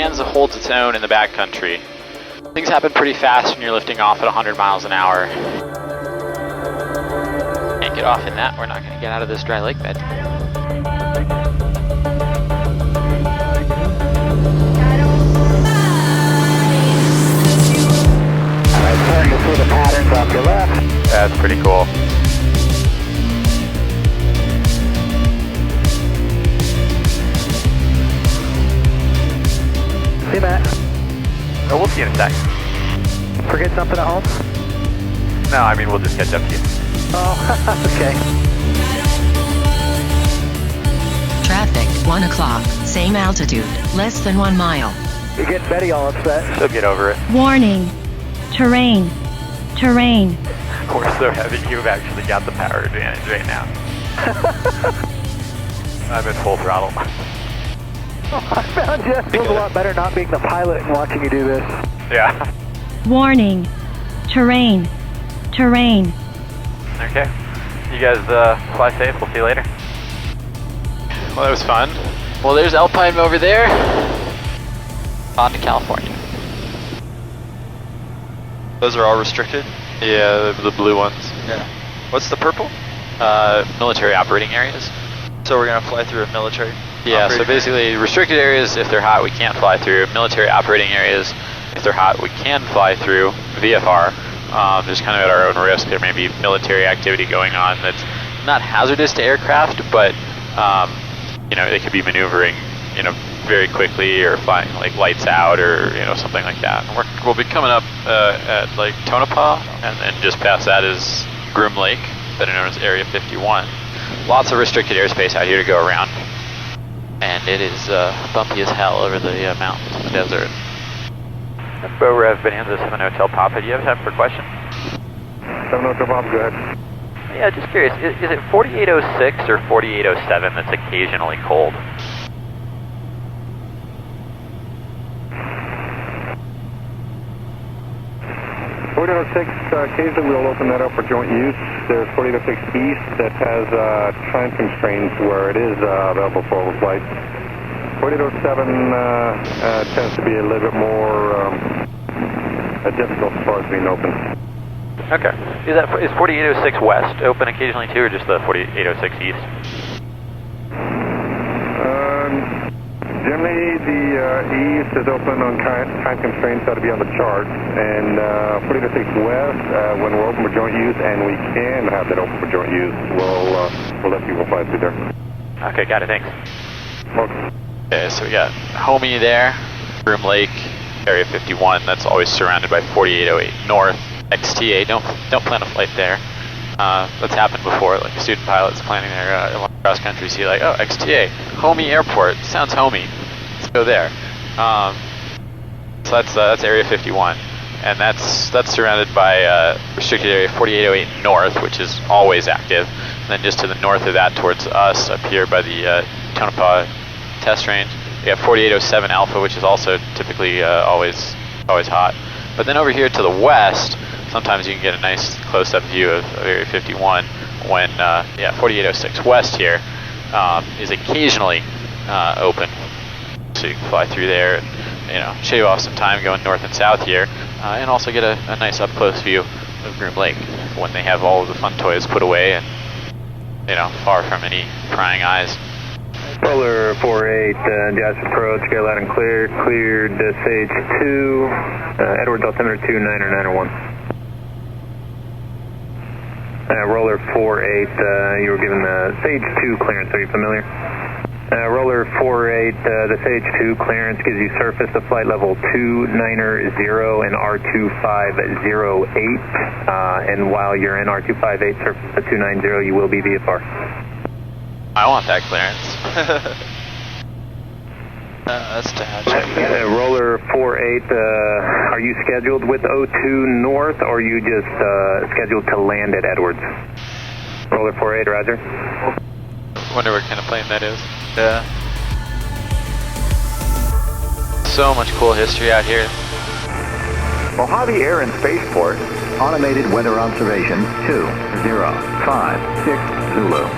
Bonanza holds its own in the backcountry. Things happen pretty fast when you're lifting off at 100 miles an hour. Can't get off in that, we're not going to get out of this dry lake bed. Alright, starting to see the patterns off your left. That's pretty cool. See Matt. Oh, we'll see you in a sec. Forget something at home? No, I mean, we'll just catch up to you. Oh, okay. Traffic, 1 o'clock, same altitude, less than 1 mile. You're getting Betty all upset. So get over it. Warning. Terrain. Terrain. We're so heavy, you've actually got the power advantage right now. I'm in full throttle. I found you. It feels a lot better not being the pilot and watching you do this. Yeah. Warning. Terrain. Terrain. Okay. You guys fly safe. We'll see you later. Well, that was fun. Well, there's Alpine over there. On to California. Those are all restricted? Yeah, the blue ones. Yeah. What's the purple? Military operating areas. So we're going to fly through a military? Yeah, so basically restricted areas, if they're hot, we can't fly through. Military operating areas, if they're hot, we can fly through VFR. Just kind of at our own risk. There may be military activity going on that's not hazardous to aircraft, but you know, they could be maneuvering, you know, very quickly or flying like lights out or, you know, something like that. And we'll be coming up at like Tonopah, and then just past that is Groom Lake, better known as Area 51. Lots of restricted airspace out here to go around. And it is bumpy as hell over the mountains in the desert. BoRev Bonanza 7 Hotel Papa, do you have time for a question? 7 Hotel Papa, go ahead. Yeah, just curious, is it 4806 or 4807 that's occasionally cold? 4806, occasionally we'll open that up for joint use. There's 4806 East that has time constraints where it is available for overflight. 4807 tends to be a little bit more difficult as far as being open. Okay. Is 4806 West open occasionally too, or just the 4806 East? Generally, the East is open on time constraints. That'll be on the chart. And 4806 West, when we're open for joint use, and we can have that open for joint use, we'll let people fly through there. Okay, got it. Thanks. Welcome. Okay, so we got Homey there, Groom Lake, Area 51. That's always surrounded by 4808 North. XTA, don't plan a flight there. That's happened before, like student pilots planning their cross country, see like, oh, XTA, Homey Airport, sounds homey, let's go there. So that's Area 51, and that's surrounded by restricted area 4808 North, which is always active. And then just to the north of that, towards us, up here by the Tonopah test range, we have 4807 Alpha, which is also typically always hot. But then over here to the west, sometimes you can get a nice close-up view of Area 51 when, 4806 West here is occasionally open. So you can fly through there and, you know, shave off some time going north and south here, and also get a nice up-close view of Groom Lake when they have all of the fun toys put away and, you know, far from any prying eyes. Roller 48, Jazz approach, get loud and clear, cleared Sage 2, Edwards altimeter 290901. Roller 48, you were given the Sage 2 clearance, are you familiar? Roller 48, the Sage 2 clearance gives you surface to flight level 290 and R2508, and while you're in R258 surface to 290, you will be VFR. I want that clearance. That's tragic. Roller 48, are you scheduled with O2 North, or are you just scheduled to land at Edwards? Roller 48, roger. Wonder what kind of plane that is. Yeah. So much cool history out here. Mojave Air and Spaceport, automated weather observation 2056 Zulu.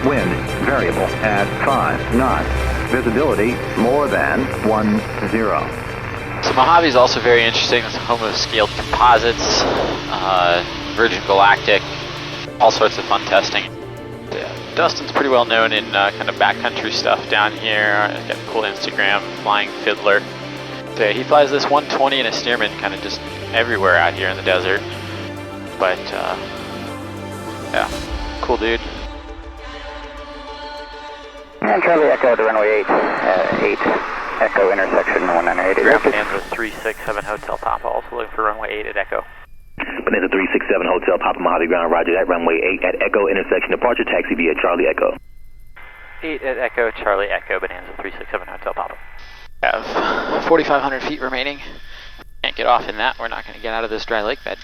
Wind variable at 5 knots. Visibility more than 10. So Mojave is also very interesting. It's a home of scaled composites, Virgin Galactic, all sorts of fun testing. Yeah, Dustin's pretty well known in kind of backcountry stuff down here. He's got a cool Instagram, Flying Fiddler. So yeah, he flies this 120 and a Stearman kind of just everywhere out here in the desert. But yeah, cool dude. And Charlie Echo to runway 8, 8 Echo intersection 198. Bonanza 367 Hotel Papa, also looking for runway 8 at Echo. Bonanza 367 Hotel Papa, Mojave ground, roger that, runway 8 at Echo intersection, departure taxi via Charlie Echo. 8 at Echo, Charlie Echo, Bonanza 367 Hotel Papa. We have 4,500 feet remaining. Can't get off in that, we're not going to get out of this dry lake bed.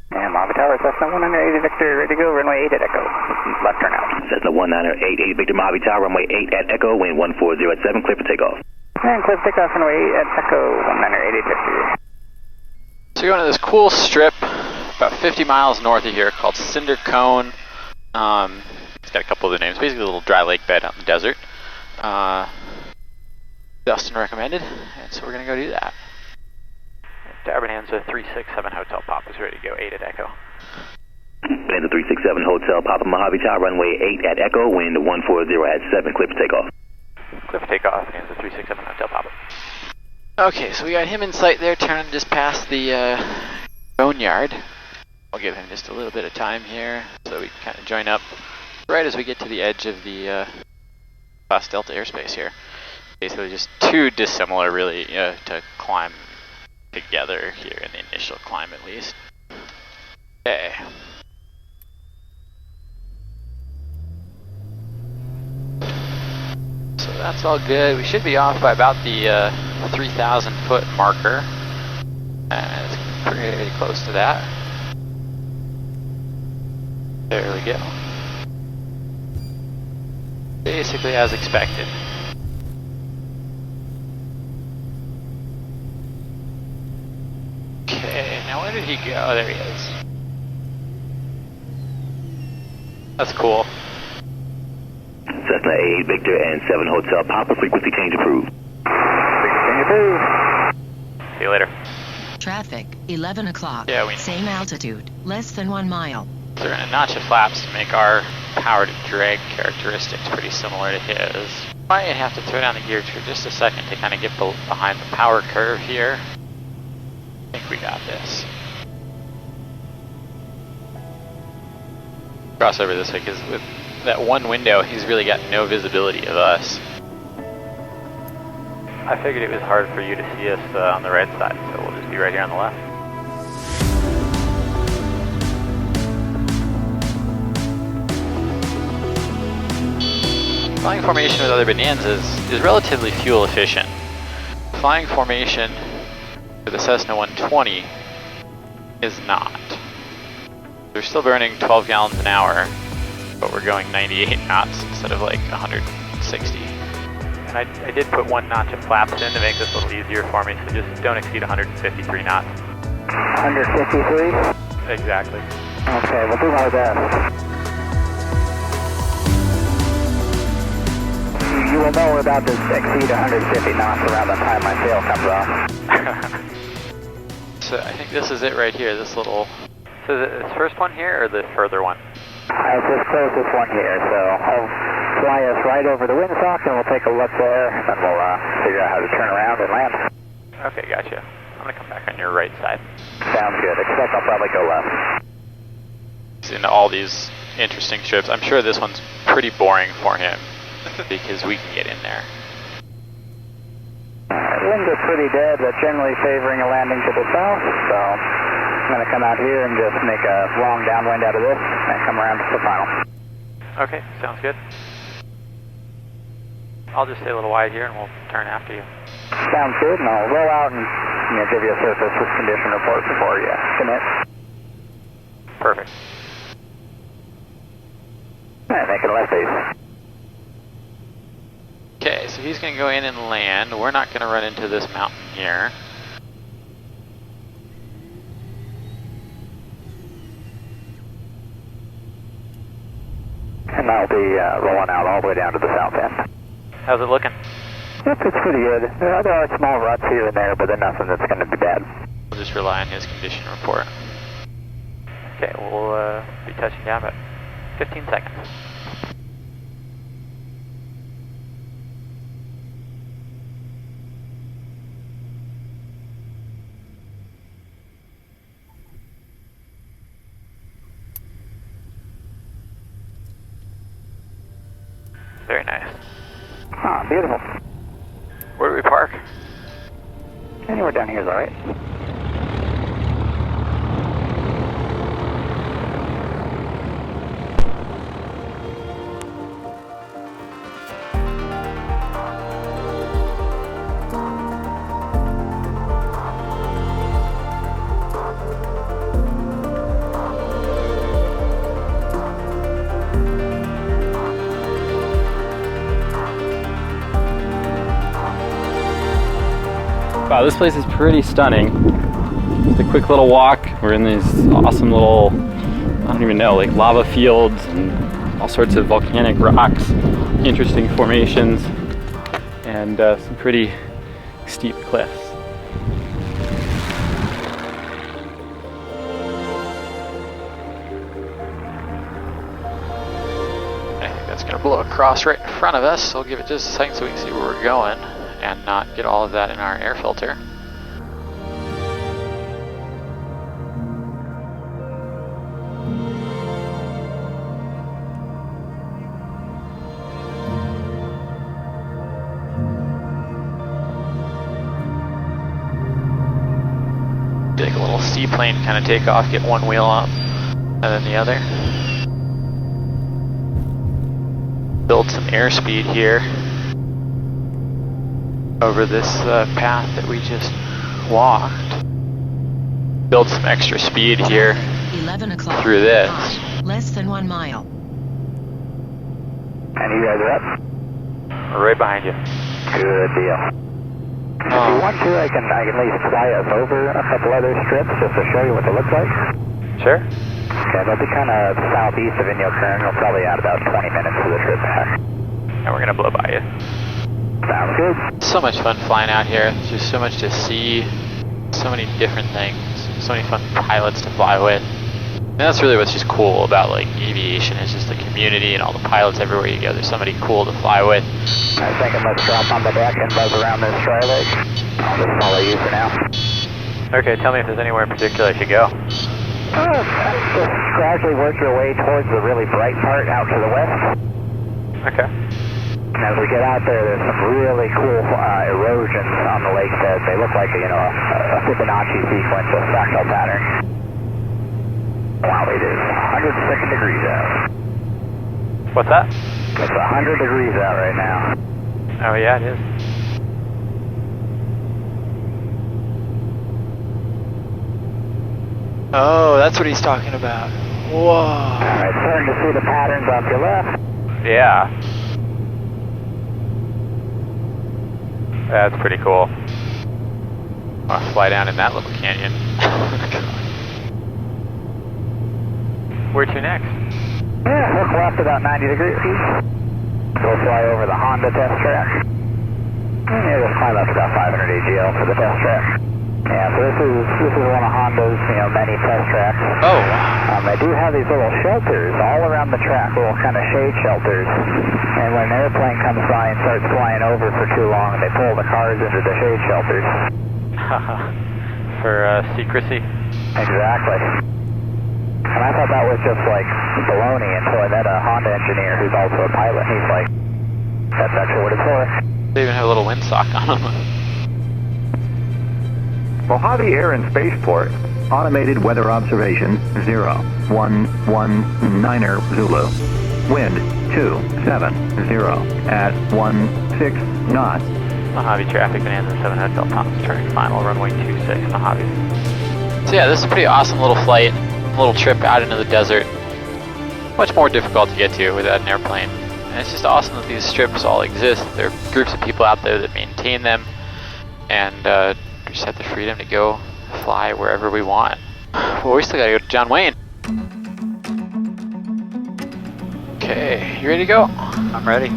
And Mojave Tower, Cessna 180 Victor, ready to go, runway 8 at Echo. Left turn out. Cessna 198 Victor, Mojave Tower, runway 8 at Echo, wind 140 at 7, clear for takeoff. And clear for takeoff, runway 8 at Echo, 198 Victor. So we're going to this cool strip about 50 miles north of here called Cinder Cone. It's got a couple other names, basically a little dry lake bed out in the desert. Dustin recommended, and so we're going to go do that. Bonanza 367 Hotel Papa is ready to go, 8 at Echo. Bonanza 367 Hotel Papa, Mojave Tower, runway 8 at Echo, wind 140 at 7, clear for takeoff. Clear for takeoff, Bonanza 367 Hotel Papa. Okay, so we got him in sight there, turning just past the boneyard. I'll give him just a little bit of time here, so we can kind of join up right as we get to the edge of the Class Delta airspace here. Basically just too dissimilar, really, to climb together here in the initial climb at least. Okay. So that's all good. We should be off by about the 3,000 foot marker. And it's pretty close to that. There we go. Basically as expected. Okay, now where did he go? Oh, there he is. That's cool. Cessna 8 Victor and 7 Hotel Papa, frequency change approved. Frequency approved. See you later. Traffic, 11 o'clock. Yeah, Same altitude, less than 1 mile. So we're going to notch the flaps to make our power to drag characteristics pretty similar to his. Might have to throw down the gears for just a second to kind of get behind the power curve here. I think we got this. Cross over this way because with that one window, he's really got no visibility of us. I figured it was hard for you to see us on the right side, so we'll just be right here on the left. Flying formation with other Bonanzas is relatively fuel efficient. Flying formation with the Cessna 120 is not. We're still burning 12 gallons an hour, but we're going 98 knots instead of like 160. And I did put 1 notch of flaps in to make this a little easier for me, so just don't exceed 153 knots. 153? Exactly. Okay, we'll do my best. You will know we're about to exceed 150 knots around the time my sail comes off. So I think this is it right here, this little... So this first one here, or the further one? It's this closest one here, so I'll fly us right over the windsock and we'll take a look there, and then we'll figure out how to turn around and land. Okay, gotcha. I'm going to come back on your right side. Sounds good, except I'll probably go left. He's into all these interesting strips. I'm sure this one's pretty boring for him, because we can get in there. Wind is pretty dead, but generally favoring a landing to the south, so I'm going to come out here and just make a long downwind out of this and come around to the final. Okay, sounds good. I'll just stay a little wide here and we'll turn after you. Sounds good, and I'll roll out and give you a surface condition report before you commit. Perfect. Alright, making a left base. Okay, so he's going to go in and land. We're not going to run into this mountain here. And I'll be rolling out all the way down to the south end. How's it looking? Yep, it's pretty good. There are small ruts here and there, but they're nothing that's going to be bad. We'll just rely on his condition report. Okay, we'll be touching down about 15 seconds. Very nice. Ah, beautiful. Where do we park? Anywhere down here is alright. Wow, this place is pretty stunning. Just a quick little walk. We're in these awesome little, I don't even know, like lava fields and all sorts of volcanic rocks, interesting formations, and some pretty steep cliffs. I think that's going to blow across right in front of us, so we'll give it just a second so we can see where we're going and not get all of that in our air filter. Take a little seaplane kind of take off, get one wheel up and then the other. Build some airspeed here over this path that we just walked. Build some extra speed here 11 o'clock. through this. Less than 1 mile. And you guys are up? We're right behind you. Good deal. If you want to, I can at least fly us over a couple other strips just to show you what they look like. Sure. Okay, they'll be kind of southeast of Inyo Crone. We'll probably add about 20 minutes to the trip back. And we're going to blow by you. Sounds good. So much fun flying out here. There's just so much to see. So many different things. So many fun pilots to fly with. And that's really what's just cool about like aviation. It's just the community and all the pilots everywhere you go. There's somebody cool to fly with. I was thinking let's drop on the deck and buzz around this tri-leg. I'll just follow you for now. Okay, tell me if there's anywhere in particular I should go. Just gradually work your way towards the really bright part out to the west. Okay. And as we get out there, there's some really cool erosions on the lakebed. They look like a Fibonacci sequence, a fractal pattern. Wow, it is 106 degrees out. What's that? It's 100 degrees out right now. Oh yeah, it is. Oh, that's what he's talking about. Whoa. Alright, starting to see the patterns off your left. Yeah. That's pretty cool. I'll fly down in that little canyon. Where to next? Yeah, hook left about 90 degrees. We'll fly over the Honda test track. Yeah, we'll climb up about 500 AGL for the test track. Yeah, so this is one of Honda's, many test tracks. Oh, wow. They do have these little shelters all around the track, little kind of shade shelters. And when an airplane comes by and starts flying over for too long, they pull the cars into the shade shelters. For secrecy? Exactly. And I thought that was just like baloney until I met a Honda engineer who's also a pilot. He's like, that's actually what it's for. They even have a little windsock on them. Mojave Air and Spaceport. Automated weather observation 0119er Zulu. Wind 270 at 16 knots. Mojave traffic, Bonanza 7 Hotel, Thomas turning final, runway 26, Mojave. So yeah, this is a pretty awesome little flight, a little trip out into the desert. Much more difficult to get to without an airplane. And it's just awesome that these strips all exist. There are groups of people out there that maintain them, and we just have the freedom to go fly wherever we want. Well, we still gotta go to John Wayne. Okay, you ready to go? I'm ready.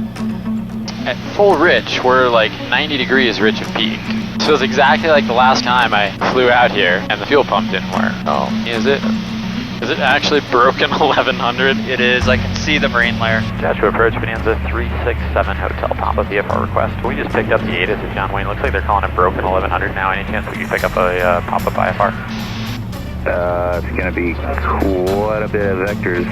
at full rich, we're like 90 degrees rich of peak. So it's exactly like the last time I flew out here and the fuel pump didn't work. Oh, is it actually broken 1100? It is. I can see the marine layer. Joshua approach Bonanza 367 Hotel Papa VFR request. We just picked up the ATIS at John Wayne. Looks like they're calling it broken 1100 now. Any chance we can pick up a pop-up IFR? It's going to be quite a bit of vectors.